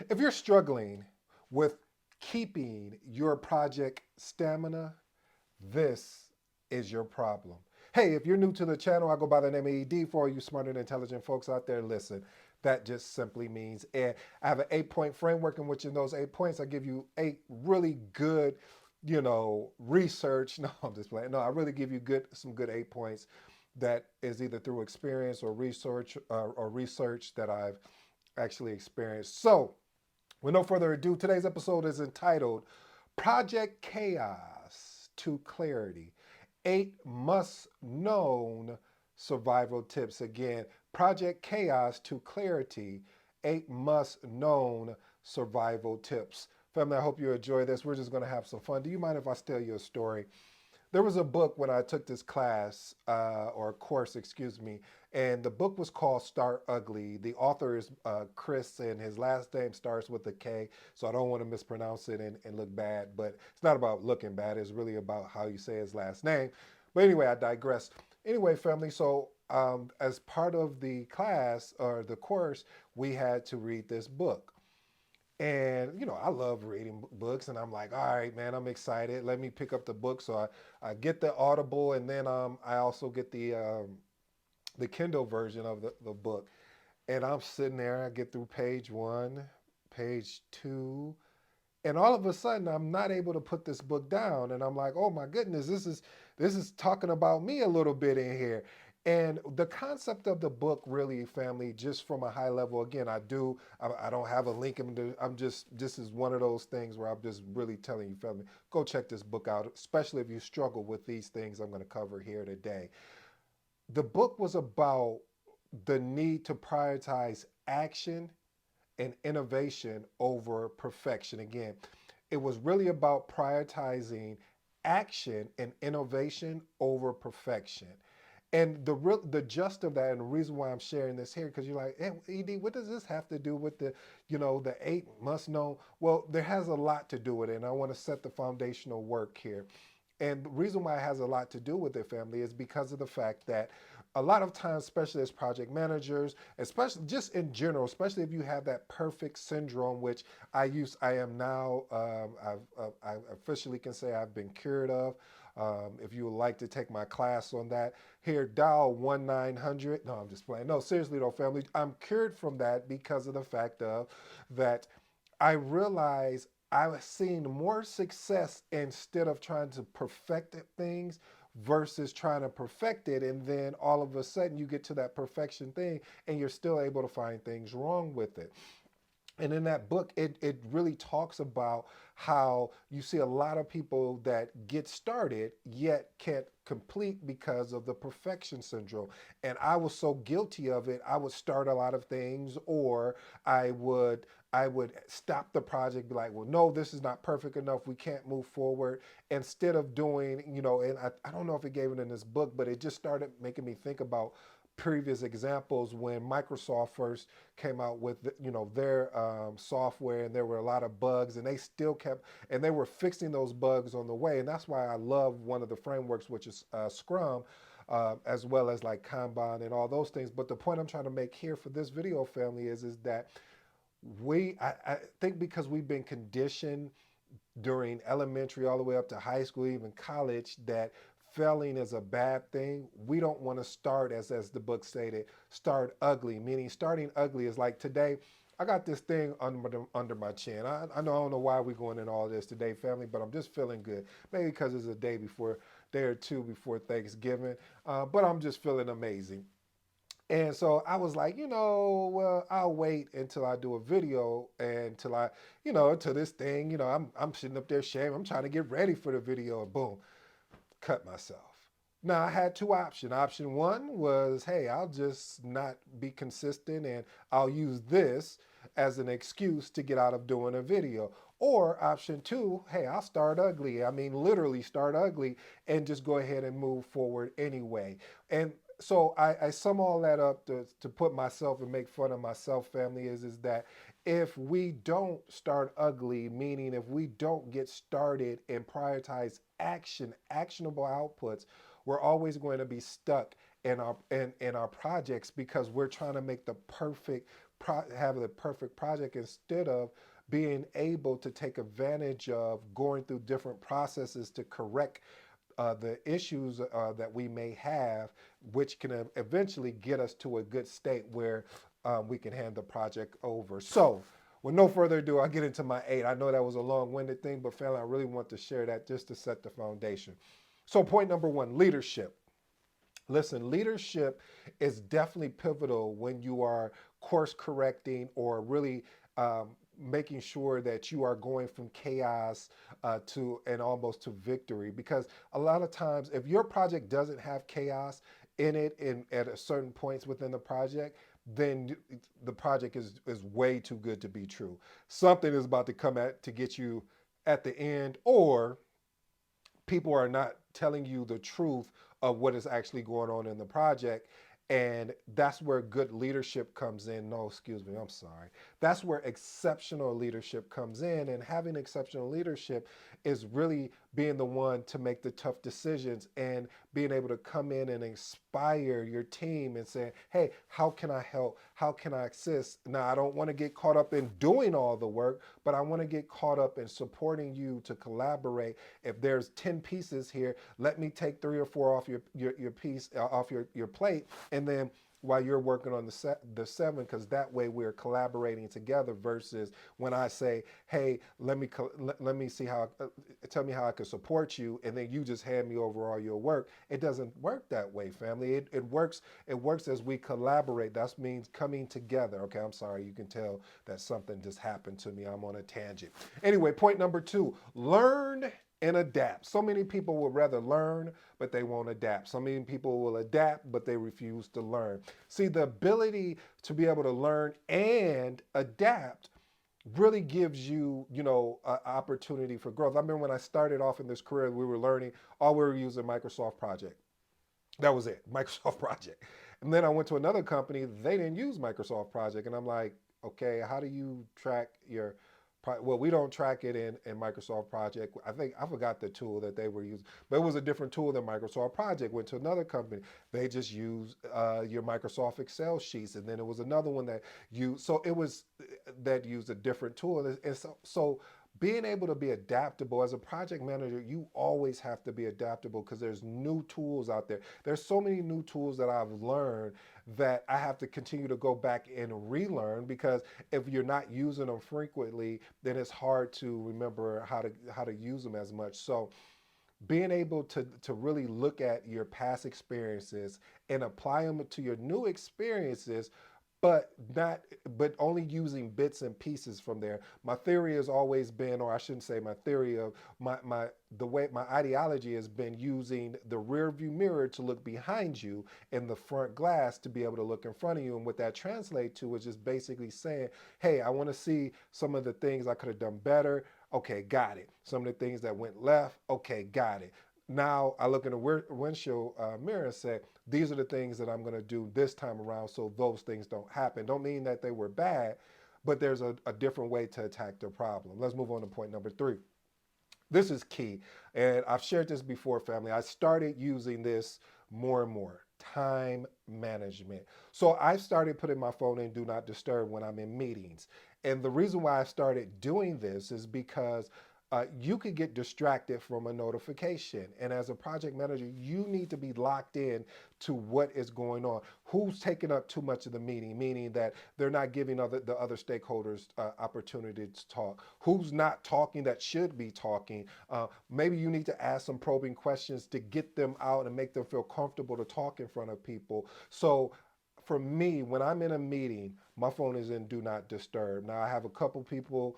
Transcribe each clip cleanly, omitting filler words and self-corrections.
If you're struggling with keeping your project stamina, this is your problem. Hey, if you're new to the channel, I go by the name of ED. For all you smart and intelligent folks out there, listen, that just simply means I have an 8 point framework in which in those 8 points, I give you 8 really good, research. No, I'm just playing. No, I really give you some good 8 points that is either through experience or research that I've actually experienced. So, with no further ado, today's episode is entitled Project Chaos to Clarity, 8 must known survival tips. Again, Project Chaos to Clarity, 8 must known survival tips. Family, I hope you enjoy this. We're just going to have some fun. Do you mind if I tell you a story? There was a book when I took this class or course, excuse me, and the book was called Start Ugly. The author is Chris, and his last name starts with a K, so I don't want to mispronounce it and look bad. But it's not about looking bad; it's really about how you say his last name. But anyway, I digress. Anyway, family, so as part of the class or the course, we had to read this book. And I love reading books, and I'm like, all right, man, I'm excited. Let me pick up the book. So I get the Audible, and then I also get the Kindle version of the book. And I'm sitting there. I get through page one, page two, and all of a sudden I'm not able to put this book down. And I'm like, oh my goodness, this is talking about me a little bit in here. And the concept of the book, really, family, just from a high level, again, I don't have a link. I'm just, this is one of those things where I'm just really telling you, family, go check this book out, especially if you struggle with these things I'm going to cover here today. The book was about the need to prioritize action and innovation over perfection. Again, it was really about prioritizing action and innovation over perfection. And the gist of that, and the reason why I'm sharing this here, because you're like, hey, Ed, what does this have to do with the 8 must know? Well, there has a lot to do with it, and I want to set the foundational work here. And the reason why it has a lot to do with it, family, is because of the fact that a lot of times, especially as project managers, especially just in general, especially if you have that perfect syndrome, which I am now, I officially can say I've been cured of. If you would like to take my class on that, here, dial 1-900. No, I'm just playing. No, seriously though, family, I'm cured from that because of the fact of that I realize I've seen more success instead of trying to perfect things versus trying to perfect it. And then all of a sudden you get to that perfection thing and you're still able to find things wrong with it. And in that book, it really talks about how you see a lot of people that get started yet can't complete because of the perfection syndrome. And I was so guilty of it. I would start a lot of things, or I would I would stop the project, be like, well, no, this is not perfect enough. We can't move forward. Instead of doing, and I don't know if it gave it in this book, but it just started making me think about previous examples when Microsoft first came out with their software, and there were a lot of bugs, and they still kept and they were fixing those bugs on the way. And that's why I love one of the frameworks, which is Scrum, as well as like Kanban and all those things. But the point I'm trying to make here for this video, family, is that I think because we've been conditioned during elementary all the way up to high school, even college, that failing is a bad thing. We don't want to start, as the book stated, start ugly, meaning starting ugly is like today. I got this thing under my chin. I know I don't know why we're going in all this today, family, but I'm just feeling good. Maybe because it's a day or two before Thanksgiving, but I'm just feeling amazing. And so I was like, well, I'll wait until I do a video and until to this thing, I'm sitting up there shaving. I'm trying to get ready for the video, and boom, cut myself. Now I had two options. Option one was, hey, I'll just not be consistent and I'll use this as an excuse to get out of doing a video. Or option two, hey, I'll start ugly. I mean, literally start ugly and just go ahead and move forward anyway. And so I sum all that up to put myself and make fun of myself, family, is that if we don't start ugly, meaning if we don't get started and prioritize actionable outputs, we're always going to be stuck in our projects because we're trying to make the perfect have the perfect project instead of being able to take advantage of going through different processes to correct the issues that we may have, which can eventually get us to a good state where we can hand the project over. So, with no further ado, I'll get into my 8. I know that was a long-winded thing, but family, I really want to share that just to set the foundation. So, point number 1, leadership. Listen, leadership is definitely pivotal when you are course correcting or really making sure that you are going from chaos to and almost to victory. Because a lot of times, if your project doesn't have chaos in it at a certain points within the project, then the project is way too good to be true. Something is about to come at to get you at the end, or people are not telling you the truth of what is actually going on in the project. And that's where good leadership comes in. No, excuse me, I'm sorry. That's where exceptional leadership comes in. And having exceptional leadership is really being the one to make the tough decisions and being able to come in and inspire your team and say, hey, how can I help? How can I assist? Now, I don't want to get caught up in doing all the work, but I want to get caught up in supporting you to collaborate. If there's 10 pieces here, let me take 3 or 4 off your piece, off your plate, and then while you're working on the 7, because that way we're collaborating together versus when I say, hey, let me see how, tell me how I can support you, and then you just hand me over all your work. It doesn't work that way, family. It works as we collaborate. That means coming together. Okay, I'm sorry, you can tell that something just happened to me. I'm on a tangent. Anyway, point number 2, learn and adapt. So many people would rather learn, but they won't adapt. So many people will adapt, but they refuse to learn. See, the ability to be able to learn and adapt really gives you, an opportunity for growth. I remember when I started off in this career, we were learning, all we were using Microsoft Project. That was it, Microsoft Project. And then I went to another company, they didn't use Microsoft Project. And I'm like, okay, how do you track your, well, we don't track it in Microsoft Project. I think, I forgot the tool that they were using, but it was a different tool than Microsoft Project. Went to another company, they just used your Microsoft Excel sheets. And then it was another one that used, so it was, that used a different tool. And so being able to be adaptable as a project manager, you always have to be adaptable because there's new tools out there. There's so many new tools that I've learned that I have to continue to go back and relearn, because if you're not using them frequently, then it's hard to remember how to use them as much. So being able to really look at your past experiences and apply them to your new experiences, but not but only using bits and pieces from there. My theory has always been, or I shouldn't say my theory, of my the way my ideology has been using the rear view mirror to look behind you and the front glass to be able to look in front of you. And what that translates to is just basically saying, hey, I want to see some of the things I could have done better. Okay, got it. Some of the things that went left. Okay, got it. Now I look in the windshield mirror and say, these are the things that I'm going to do this time around so those things don't happen. Don't mean that they were bad, but there's a different way to attack the problem. Let's move on to point number 3. This is key. And I've shared this before, family. I started using this more and more. Time management. So I started putting my phone in do not disturb when I'm in meetings. And the reason why I started doing this is because you could get distracted from a notification. And as a project manager, you need to be locked in to what is going on. Who's taking up too much of the meeting, meaning that they're not giving the other stakeholders opportunity to talk. Who's not talking that should be talking. Maybe you need to ask some probing questions to get them out and make them feel comfortable to talk in front of people. So for me, when I'm in a meeting, my phone is in do not disturb. Now I have a couple people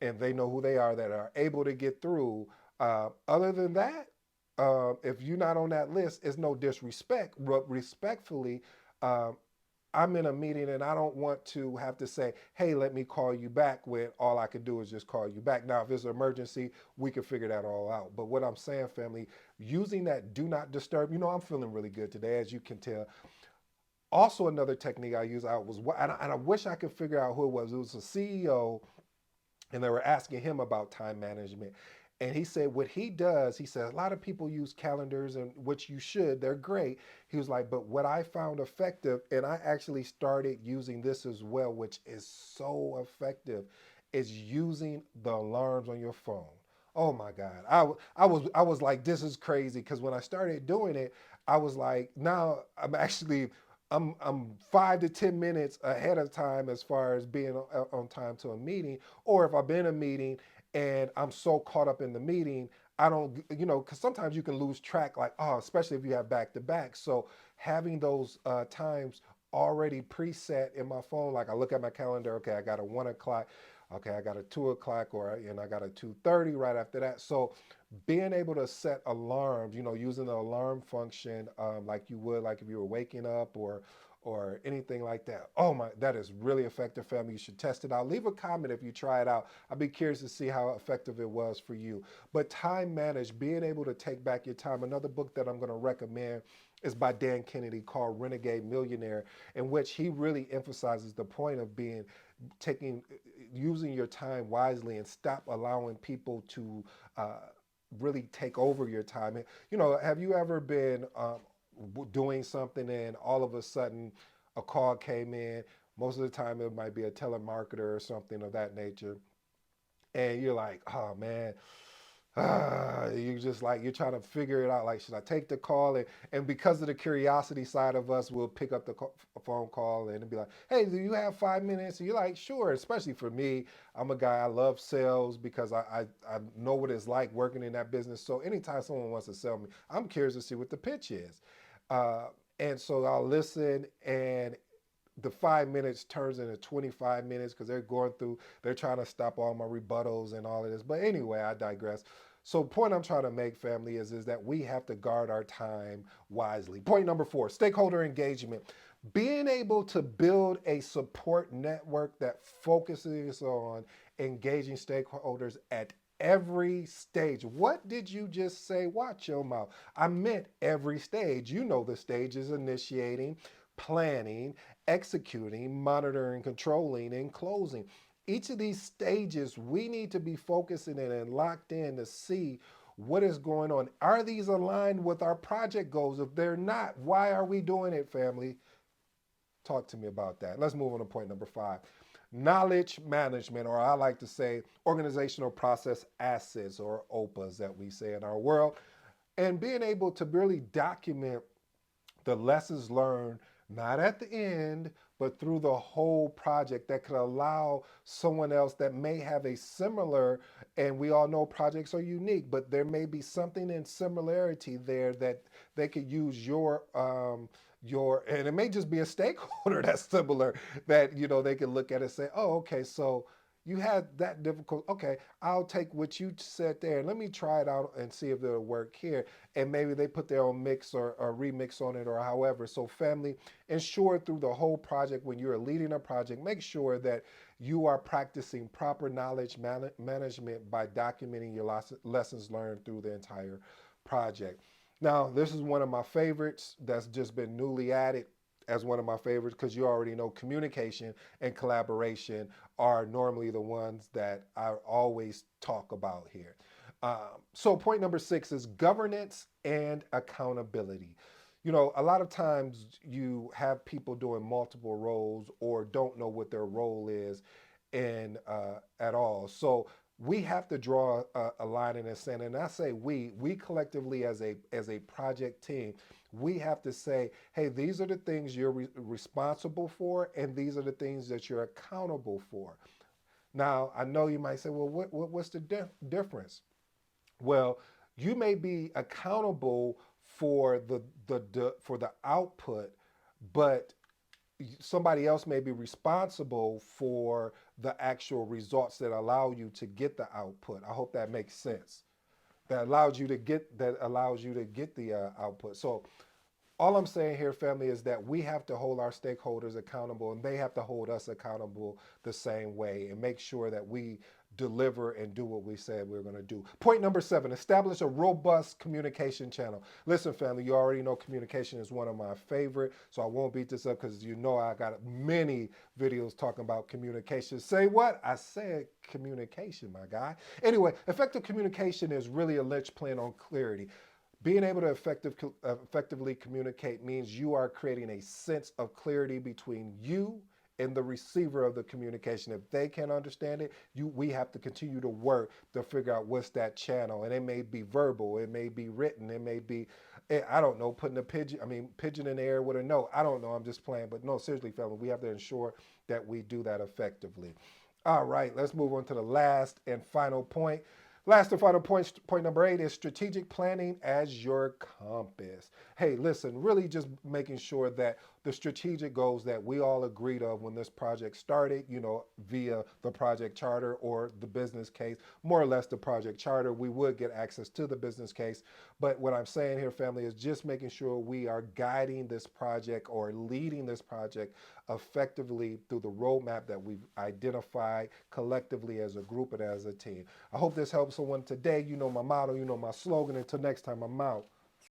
and they know who they are that are able to get through. Other than that, if you're not on that list, it's no disrespect, but respectfully, uh, I'm in a meeting and I don't want to have to say, hey, let me call you back, when all I can do is just call you back. Now, if it's an emergency, we can figure that all out. But what I'm saying, family, using that do not disturb, I'm feeling really good today, as you can tell. Also, another technique I use out was, and I wish I could figure out who it was. It was a CEO, and they were asking him about time management. And he said what he does, he said a lot of people use calendars, and which you should, they're great. He was like, but what I found effective, and I actually started using this as well, which is so effective, is using the alarms on your phone. Oh my God. I was like, this is crazy. Because when I started doing it, I was like, now I'm 5 to 10 minutes ahead of time as far as being on time to a meeting. Or if I've been in a meeting and I'm so caught up in the meeting, I don't, because sometimes you can lose track, like, oh, especially if you have back to back. So having those times already preset in my phone, like I look at my calendar, okay, I got a 1 o'clock, okay, I got a 2 o'clock, or and I got a 2:30 right after that. So being able to set alarms, using the alarm function, like you would, like if you were waking up or anything like that. Oh my, that is really effective, family. You should test it out. Leave a comment if you try it out. I'd be curious to see how effective it was for you. But time managed, being able to take back your time. Another book that I'm going to recommend is by Dan Kennedy called Renegade Millionaire, in which he really emphasizes the point of being taking using your time wisely and stop allowing people to really take over your time. Have you ever been doing something and all of a sudden a call came in? Most of the time it might be a telemarketer or something of that nature, and you're like, oh man, you just like, you're trying to figure it out, like, should I take the call? And because of the curiosity side of us, we'll pick up the phone call and be like, hey, do you have 5 minutes? And you're like, sure. Especially for me, I'm a guy, I love sales because I know what it's like working in that business. So anytime someone wants to sell me, I'm curious to see what the pitch is. uh, and so I'll listen, and the 5 minutes turns into 25 minutes because they're trying to stop all my rebuttals and all of this. But anyway, I digress. So point I'm trying to make, family, is that we have to guard our time wisely. Point number 4, stakeholder engagement. Being able to build a support network that focuses on engaging stakeholders at every stage. What did you just say? Watch your mouth. I meant every stage. The stage is initiating, planning, executing, monitoring, controlling, and closing. Each of these stages, we need to be focusing in and locked in to see what is going on. Are these aligned with our project goals? If they're not, why are we doing it, family? Talk to me about that. Let's move on to point number 5. Knowledge management, or I like to say organizational process assets, or OPAs that we say in our world, and being able to really document the lessons learned, not at the end, but through the whole project, that could allow someone else that may have a similar, and we all know projects are unique, but there may be something in similarity there that they could use and it may just be a stakeholder that's similar, that they can look at it and say, oh, okay, so you had that difficult, okay, I'll take what you said there and let me try it out and see if it'll work here. And maybe they put their own mix or remix on it, or however. So family, ensure through the whole project, when you're leading a project, make sure that you are practicing proper knowledge management by documenting your lessons learned through the entire project. Now, this is one of my favorites that's just been newly added as one of my favorites, because you already know communication and collaboration are normally the ones that I always talk about here. So point number 6 is governance and accountability. A lot of times you have people doing multiple roles or don't know what their role is in at all. So we have to draw a line in the sand, and I say we collectively as a project team, we have to say, hey, these are the things you're responsible for, and these are the things that you're accountable for. Now, I know you might say, well, what's the difference? Well, you may be accountable for the output, but somebody else may be responsible for the actual results that allow you to get the output. I hope that makes sense. That allows you to get the output. So all I'm saying here, family, is that we have to hold our stakeholders accountable, and they have to hold us accountable the same way, and make sure that we deliver and do what we said we are going to do. Point number 7, establish a robust communication channel. Listen, family, you already know communication is one of my favorite, so I won't beat this up because you know I got many videos talking about communication. Say what? I said communication, my guy. Anyway, effective communication is really a linchpin on clarity. Being able to effectively communicate means you are creating a sense of clarity between you and the receiver of the communication. If they can't understand it, we have to continue to work to figure out what's that channel. And it may be verbal, it may be written, it may be, I don't know, putting a pigeon in the air with a note. I don't know, I'm just playing. But no, seriously, fellas, we have to ensure that we do that effectively. All right, let's move on to the last and final point. Last and final point number 8 is strategic planning as your compass. Hey, listen, really just making sure that the strategic goals that we all agreed of when this project started, via the project charter or the business case, more or less the project charter, we would get access to the business case. But what I'm saying here, family, is just making sure we are guiding this project or leading this project effectively through the roadmap that we've identified collectively as a group and as a team. I hope this helps someone today. You know my motto, you know my slogan. Until next time, I'm out.